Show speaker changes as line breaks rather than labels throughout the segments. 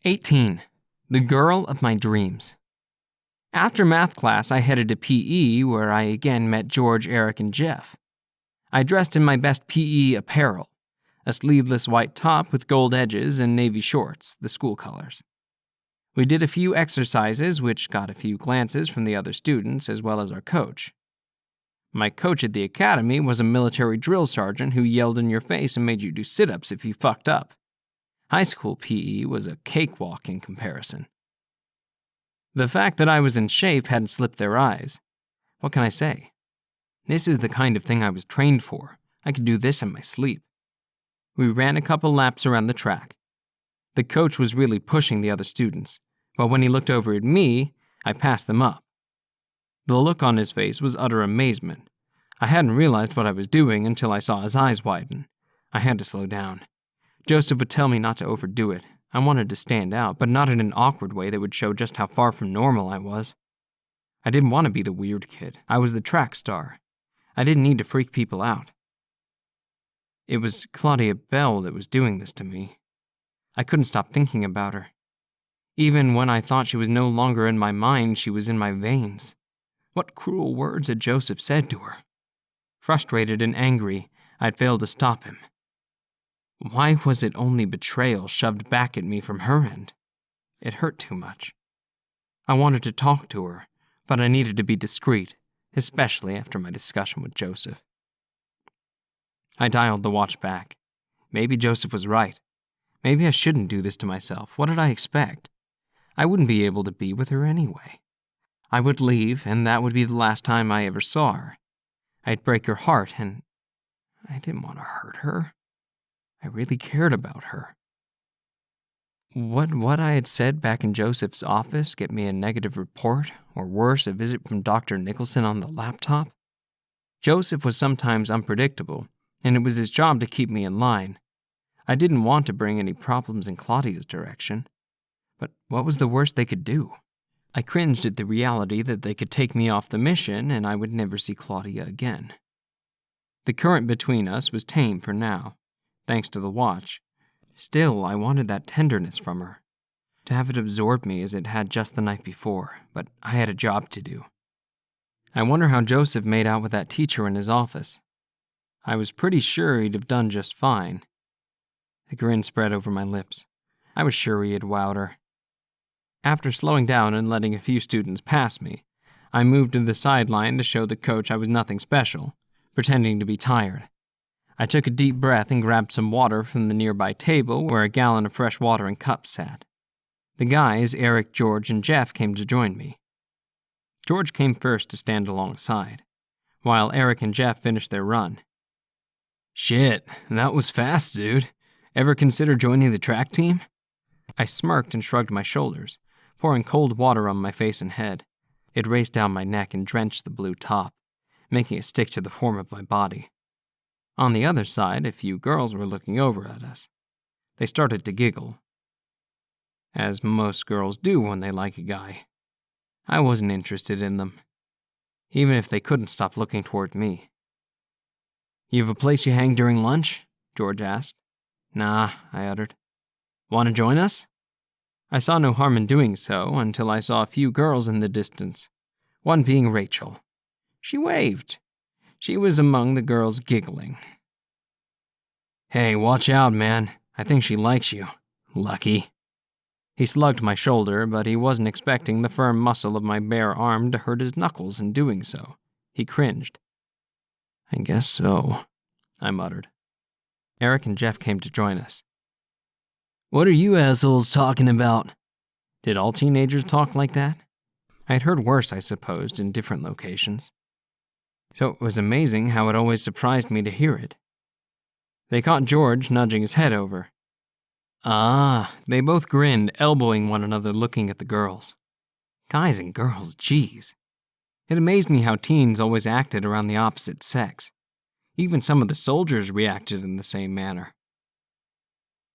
18. The girl of my dreams. After math class, I headed to PE, where I again met George, Eric, and Jeff. I dressed in my best PE apparel, a sleeveless white top with gold edges and navy shorts, the school colors. We did a few exercises, which got a few glances from the other students as well as our coach. My coach at the academy was a military drill sergeant who yelled in your face and made you do sit-ups if you fucked up. High school PE was a cakewalk in comparison. The fact that I was in shape hadn't slipped their eyes. What can I say? This is the kind of thing I was trained for. I could do this in my sleep. We ran a couple laps around the track. The coach was really pushing the other students, but when he looked over at me, I passed them up. The look on his face was utter amazement. I hadn't realized what I was doing until I saw his eyes widen. I had to slow down. Joseph would tell me not to overdo it. I wanted to stand out, but not in an awkward way that would show just how far from normal I was. I didn't want to be the weird kid. I was the track star. I didn't need to freak people out. It was Claudia Bell that was doing this to me. I couldn't stop thinking about her. Even when I thought she was no longer in my mind, she was in my veins. What cruel words had Joseph said to her? Frustrated and angry, I'd failed to stop him. Why was it only betrayal shoved back at me from her end? It hurt too much. I wanted to talk to her, but I needed to be discreet, especially after my discussion with Joseph. I dialed the watch back. Maybe Joseph was right. Maybe I shouldn't do this to myself. What did I expect? I wouldn't be able to be with her anyway. I would leave, and that would be the last time I ever saw her. I'd break her heart, and I didn't want to hurt her. I really cared about her. Would what I had said back in Joseph's office get me a negative report, or worse, a visit from Dr. Nicholson on the laptop? Joseph was sometimes unpredictable, and it was his job to keep me in line. I didn't want to bring any problems in Claudia's direction. But what was the worst they could do? I cringed at the reality that they could take me off the mission and I would never see Claudia again. The current between us was tame for now, thanks to the watch. Still, I wanted that tenderness from her, to have it absorb me as it had just the night before, but I had a job to do. I wonder how Joseph made out with that teacher in his office. I was pretty sure he'd have done just fine. A grin spread over my lips. I was sure he had wowed her. After slowing down and letting a few students pass me, I moved to the sideline to show the coach I was nothing special, pretending to be tired. I took a deep breath and grabbed some water from the nearby table where a gallon of fresh water in cups sat. The guys, Eric, George, and Jeff, came to join me. George came first to stand alongside, while Eric and Jeff finished their run. Shit, that was fast, dude. Ever consider joining the track team? I smirked and shrugged my shoulders, pouring cold water on my face and head. It raced down my neck and drenched the blue top, making it stick to the form of my body. On the other side, a few girls were looking over at us. They started to giggle, as most girls do when they like a guy. I wasn't interested in them, even if they couldn't stop looking toward me. You have a place you hang during lunch? George asked. Nah, I uttered. Want to join us? I saw no harm in doing so until I saw a few girls in the distance, one being Rachel. She waved. She was among the girls giggling. Hey, watch out, man. I think she likes you. Lucky. He slugged my shoulder, but he wasn't expecting the firm muscle of my bare arm to hurt his knuckles in doing so. He cringed. I guess so, I muttered. Eric and Jeff came to join us. What are you assholes talking about? Did all teenagers talk like that? I'd heard worse, I supposed, in different locations. So it was amazing how it always surprised me to hear it. They caught George nudging his head over. Ah, they both grinned, elbowing one another, looking at the girls. Guys and girls, geez. It amazed me how teens always acted around the opposite sex. Even some of the soldiers reacted in the same manner.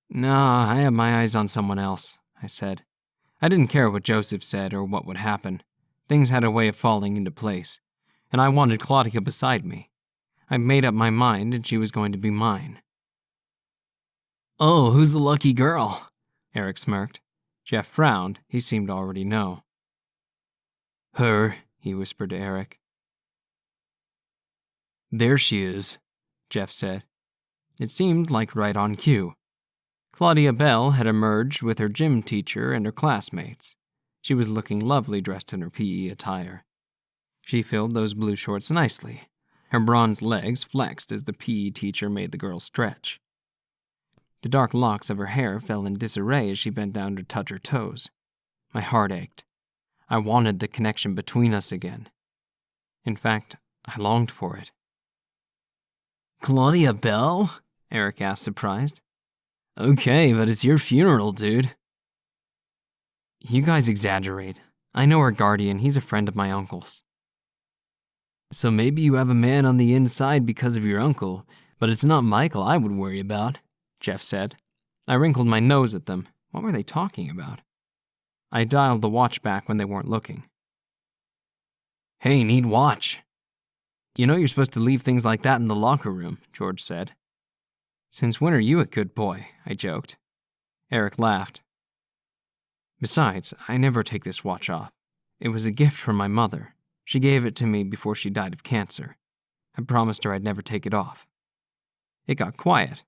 Nah, I have my eyes on someone else, I said. I didn't care what Joseph said or what would happen. Things had a way of falling into place, and I wanted Claudia beside me. I'd made up my mind and she was going to be mine. Oh, who's the lucky girl? Eric smirked. Jeff frowned. He seemed to already know. Her, he whispered to Eric. There she is, Jeff said. It seemed like right on cue. Claudia Bell had emerged with her gym teacher and her classmates. She was looking lovely dressed in her PE attire. She filled those blue shorts nicely. Her bronze legs flexed as the PE teacher made the girl stretch. The dark locks of her hair fell in disarray as she bent down to touch her toes. My heart ached. I wanted the connection between us again. In fact, I longed for it. Claudia Bell? Eric asked, surprised. Okay, but it's your funeral, dude. You guys exaggerate. I know her guardian. He's a friend of my uncle's. So maybe you have a man on the inside because of your uncle, but it's not Michael I would worry about, Jeff said. I wrinkled my nose at them. What were they talking about? I dialed the watch back when they weren't looking. Hey, need watch. You know you're supposed to leave things like that in the locker room, George said. Since when are you a good boy? I joked. Eric laughed. Besides, I never take this watch off. It was a gift from my mother. She gave it to me before she died of cancer. I promised her I'd never take it off. It got quiet.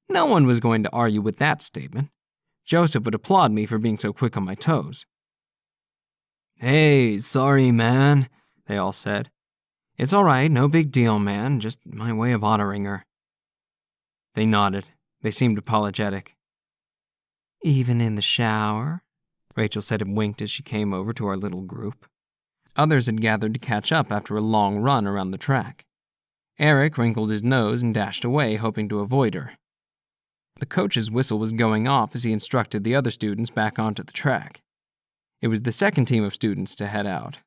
No one was going to argue with that statement. Joseph would applaud me for being so quick on my toes. Hey, sorry, man, they all said. It's all right, no big deal, man, just my way of honoring her. They nodded. They seemed apologetic. Even in the shower? Rachel said and winked as she came over to our little group. Others had gathered to catch up after a long run around the track. Eric wrinkled his nose and dashed away, hoping to avoid her. The coach's whistle was going off as he instructed the other students back onto the track. It was the second team of students to head out.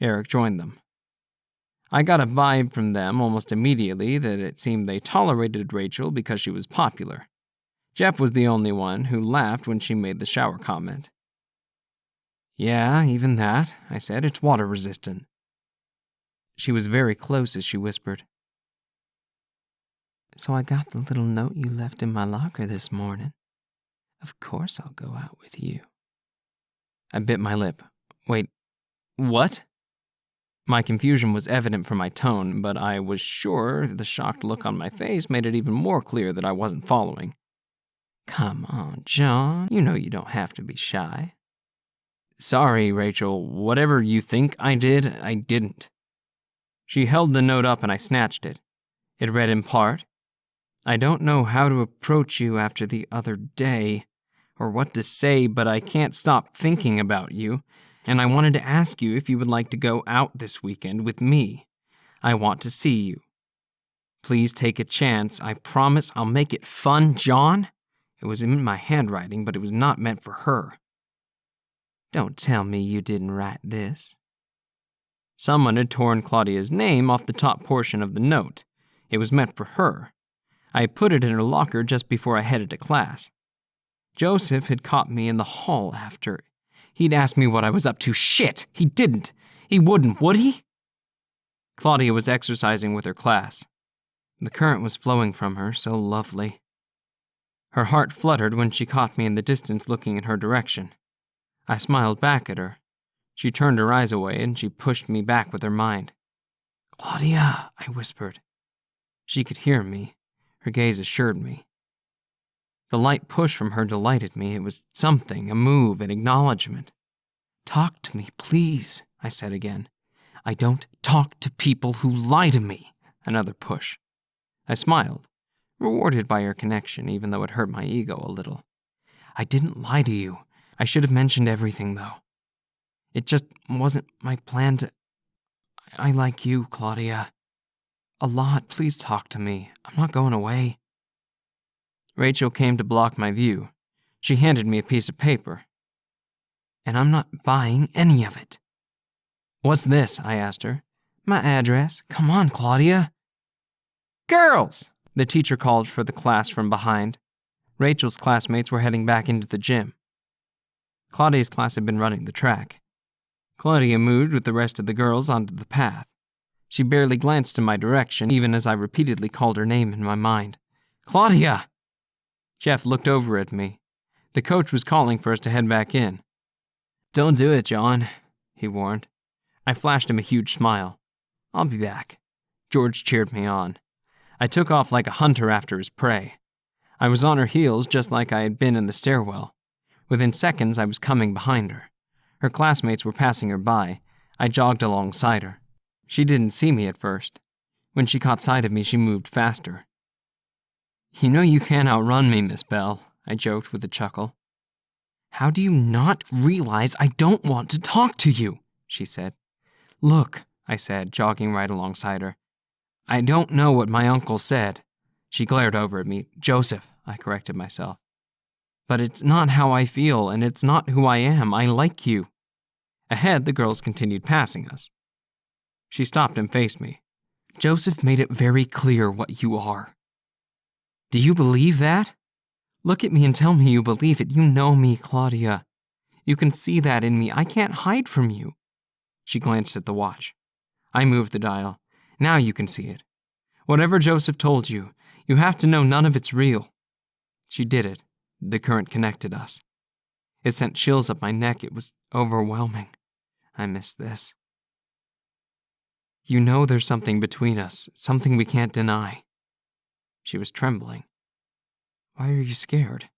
Eric joined them. I got a vibe from them almost immediately that it seemed they tolerated Rachel because she was popular. Jeff was the only one who laughed when she made the shower comment. Yeah, even that, I said. It's water resistant. She was very close as she whispered. So I got the little note you left in my locker this morning. Of course I'll go out with you. I bit my lip. Wait, what? My confusion was evident from my tone, but I was sure the shocked look on my face made it even more clear that I wasn't following. Come on, John. You know you don't have to be shy. Sorry, Rachel. Whatever you think I did, I didn't. She held the note up and I snatched it. It read in part, I don't know how to approach you after the other day, or what to say, but I can't stop thinking about you, and I wanted to ask you if you would like to go out this weekend with me. I want to see you. Please take a chance. I promise I'll make it fun, John. It was in my handwriting, but it was not meant for her. Don't tell me you didn't write this. Someone had torn Claudia's name off the top portion of the note. It was meant for her. I put it in her locker just before I headed to class. Joseph had caught me in the hall after. He'd asked me what I was up to. Shit! He didn't. He wouldn't, would he? Claudia was exercising with her class. The current was flowing from her, so lovely. Her heart fluttered when she caught me in the distance looking in her direction. I smiled back at her. She turned her eyes away and she pushed me back with her mind. Claudia, I whispered. She could hear me. Her gaze assured me. The light push from her delighted me. It was something, a move, an acknowledgement. Talk to me, please, I said again. I don't talk to people who lie to me. Another push. I smiled, rewarded by her connection, even though it hurt my ego a little. I didn't lie to you. I should have mentioned everything, though. It just wasn't my plan to... I like you, Claudia. A lot. Please talk to me. I'm not going away. Rachel came to block my view. She handed me a piece of paper. And I'm not buying any of it. What's this? I asked her. My address. Come on, Claudia. Girls! The teacher called for the class from behind. Rachel's classmates were heading back into the gym. Claudia's class had been running the track. Claudia moved with the rest of the girls onto the path. She barely glanced in my direction, even as I repeatedly called her name in my mind. Claudia! Jeff looked over at me. The coach was calling for us to head back in. "Don't do it, John," he warned. I flashed him a huge smile. "I'll be back." George cheered me on. I took off like a hunter after his prey. I was on her heels just like I had been in the stairwell. Within seconds, I was coming behind her. Her classmates were passing her by. I jogged alongside her. She didn't see me at first. When she caught sight of me, she moved faster. "You know you can't outrun me, Miss Bell," I joked with a chuckle. "How do you not realize I don't want to talk to you?" she said. "Look," I said, jogging right alongside her. "I don't know what my uncle said." She glared over at me. "Joseph," I corrected myself. "But it's not how I feel, and it's not who I am. I like you." Ahead, the girls continued passing us. She stopped and faced me. "Joseph made it very clear what you are." "Do you believe that? Look at me and tell me you believe it. You know me, Claudia. You can see that in me. I can't hide from you." She glanced at the watch. I moved the dial. "Now you can see it. Whatever Joseph told you, you have to know none of it's real." She did it. The current connected us. It sent chills up my neck. It was overwhelming. I missed this. "You know there's something between us, something we can't deny." She was trembling. "Why are you scared?"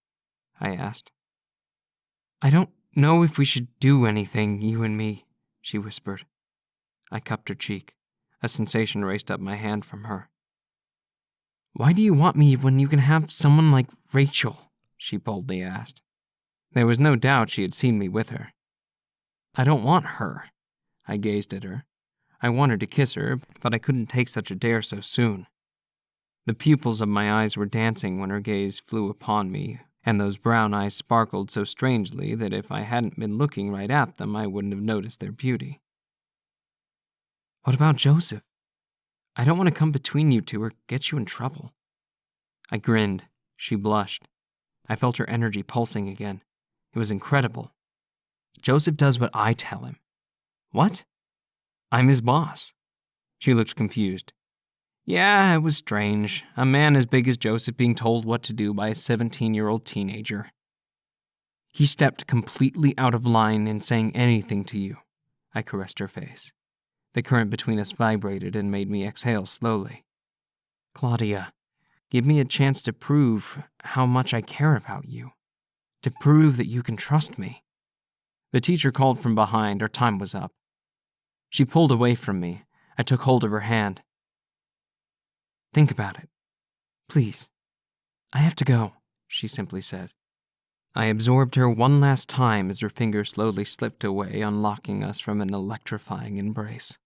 I asked. "I don't know if we should do anything, you and me," she whispered. I cupped her cheek. A sensation raced up my hand from her. "Why do you want me when you can have someone like Rachel?" she boldly asked. There was no doubt she had seen me with her. "I don't want her." I gazed at her. I wanted to kiss her, but I couldn't take such a dare so soon. The pupils of my eyes were dancing when her gaze flew upon me, and those brown eyes sparkled so strangely that if I hadn't been looking right at them, I wouldn't have noticed their beauty. "What about Joseph? I don't want to come between you two or get you in trouble." I grinned. She blushed. I felt her energy pulsing again. It was incredible. "Joseph does what I tell him." "What?" "I'm his boss." She looked confused. "Yeah, it was strange. A man as big as Joseph being told what to do by a 17-year-old teenager." "He stepped completely out of line in saying anything to you." I caressed her face. The current between us vibrated and made me exhale slowly. "Claudia, give me a chance to prove how much I care about you. To prove that you can trust me." The teacher called from behind. Our time was up. She pulled away from me. I took hold of her hand. "Think about it. Please. I have to go," she simply said. I absorbed her one last time as her fingers slowly slipped away, unlocking us from an electrifying embrace.